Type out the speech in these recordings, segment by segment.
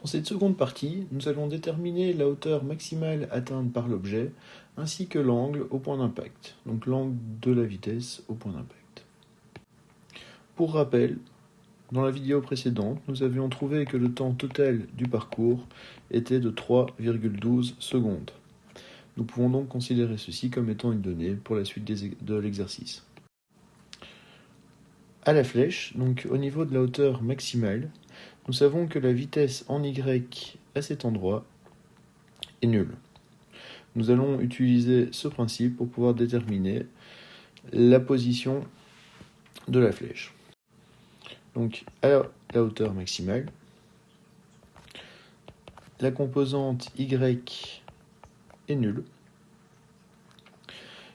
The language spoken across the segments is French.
Dans cette seconde partie, nous allons déterminer la hauteur maximale atteinte par l'objet, ainsi que l'angle au point d'impact, donc l'angle de la vitesse au point d'impact. Pour rappel, dans la vidéo précédente, nous avions trouvé que le temps total du parcours était de 3,12 secondes. Nous pouvons donc considérer ceci comme étant une donnée pour la suite de l'exercice. À la flèche, donc au niveau de la hauteur maximale, nous savons que la vitesse en Y à cet endroit est nulle. Nous allons utiliser ce principe pour pouvoir déterminer la position de la flèche. Donc à la hauteur maximale, la composante Y est nulle.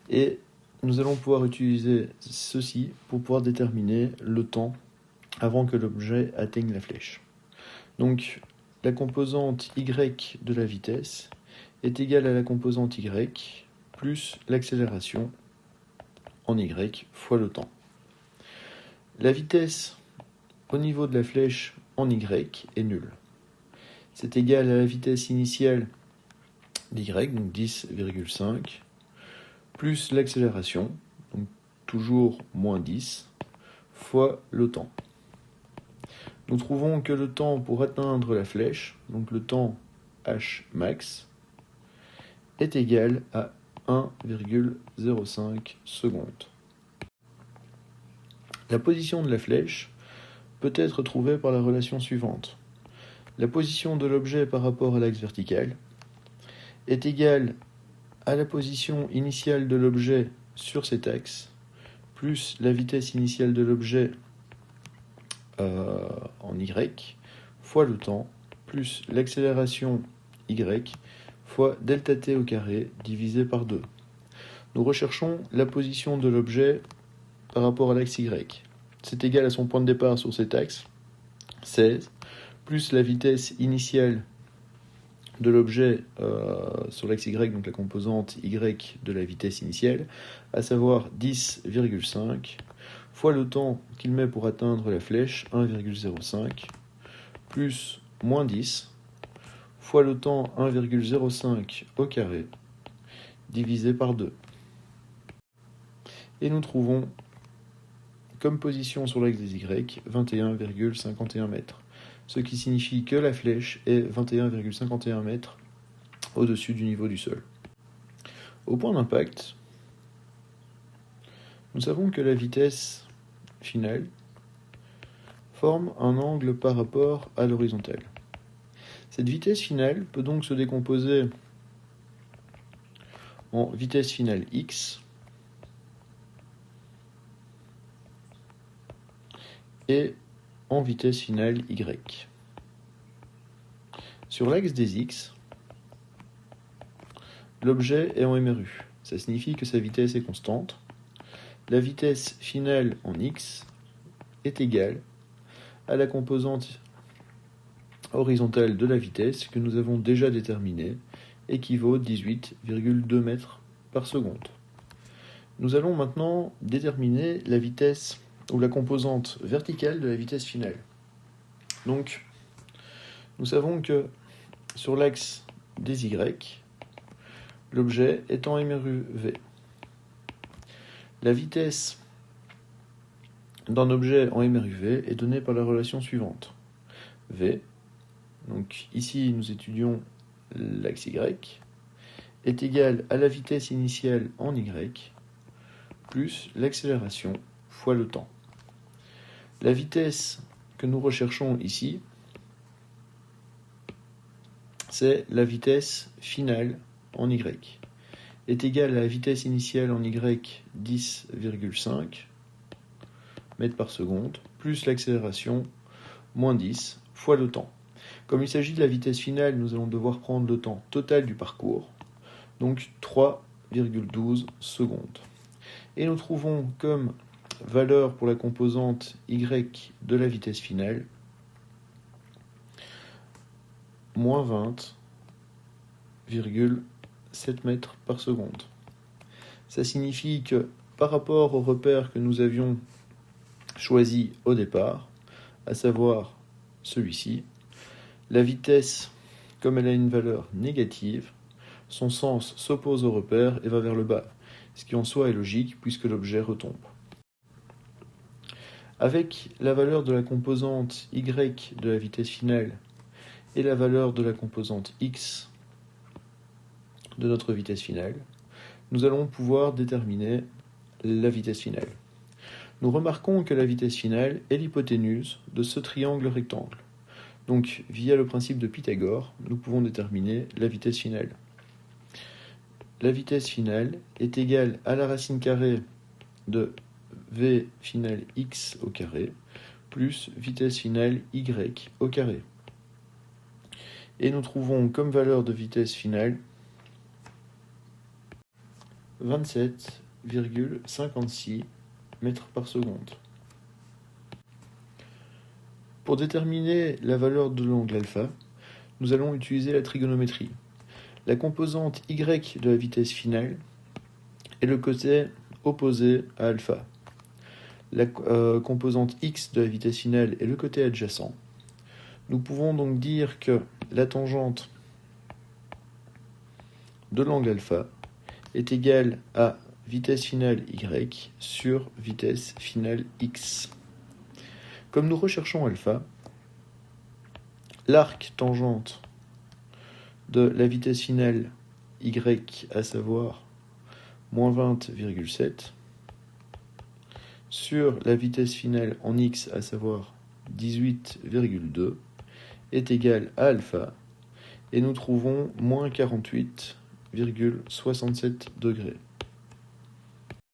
Et nous allons pouvoir utiliser ceci pour pouvoir déterminer le temps avant que l'objet atteigne la flèche. Donc, la composante y de la vitesse est égale à la composante y plus l'accélération en y fois le temps. La vitesse au niveau de la flèche en y est nulle. C'est égal à la vitesse initiale d'y, donc 10,5, plus l'accélération, donc toujours moins 10, fois le temps. Nous trouvons que le temps pour atteindre la flèche, donc le temps h max, est égal à 1,05 secondes. La position de la flèche peut être trouvée par la relation suivante. La position de l'objet par rapport à l'axe vertical est égale à la position initiale de l'objet sur cet axe, plus la vitesse initiale de l'objet en y, fois le temps, plus l'accélération y, fois delta t au carré, divisé par 2. Nous recherchons la position de l'objet par rapport à l'axe y. C'est égal à son point de départ sur cet axe, 16, plus la vitesse initiale de l'objet sur l'axe y, donc la composante y de la vitesse initiale, à savoir 10,5, fois le temps qu'il met pour atteindre la flèche, 1,05, plus moins 10, fois le temps 1,05 au carré, divisé par 2. Et nous trouvons comme position sur l'axe des Y 21,51 mètres, ce qui signifie que la flèche est 21,51 mètres au-dessus du niveau du sol. Au point d'impact, nous savons que la vitesse finale forme un angle par rapport à l'horizontale. Cette vitesse finale peut donc se décomposer en vitesse finale x et en vitesse finale y. Sur l'axe des x, l'objet est en MRU. Ça signifie que sa vitesse est constante. La vitesse finale en x est égale à la composante horizontale de la vitesse que nous avons déjà déterminée, équivaut 18,2 mètres par seconde. Nous allons maintenant déterminer la vitesse ou la composante verticale de la vitesse finale. Donc, nous savons que sur l'axe des y, l'objet est en MRU v. La vitesse d'un objet en MRU v est donnée par la relation suivante. V, donc ici nous étudions l'axe y, est égal à la vitesse initiale en y, plus l'accélération fois le temps. La vitesse que nous recherchons ici, c'est la vitesse finale en y, est égale à la vitesse initiale en y 10,5 mètres par seconde, plus l'accélération moins 10 fois le temps. Comme il s'agit de la vitesse finale, nous allons devoir prendre le temps total du parcours, donc 3,12 secondes. Et nous trouvons comme valeur pour la composante y de la vitesse finale moins 20,7 mètres par seconde. Ça signifie que par rapport au repère que nous avions choisi au départ, à savoir celui-ci, La vitesse, comme elle a une valeur négative, son sens s'oppose au repère et va vers le bas, ce qui en soi est logique puisque l'objet retombe. Avec la valeur de la composante y de la vitesse finale et la valeur de la composante x de notre vitesse finale, nous allons pouvoir déterminer la vitesse finale. Nous remarquons que la vitesse finale est l'hypoténuse de ce triangle rectangle. Donc, via le principe de Pythagore, nous pouvons déterminer la vitesse finale. La vitesse finale est égale à la racine carrée de v finale x au carré plus vitesse finale y au carré. Et nous trouvons comme valeur de vitesse finale 27,56 mètres par seconde. Pour déterminer la valeur de l'angle alpha, nous allons utiliser la trigonométrie. La composante y de la vitesse finale est le côté opposé à alpha. La composante x de la vitesse finale est le côté adjacent. Nous pouvons donc dire que la tangente de l'angle alpha est égale à vitesse finale y sur vitesse finale x. Comme nous recherchons alpha, l'arc tangente de la vitesse finale y, à savoir moins 20,7, sur la vitesse finale en x, à savoir 18,2, est égal à alpha, et nous trouvons moins 48,67 degrés.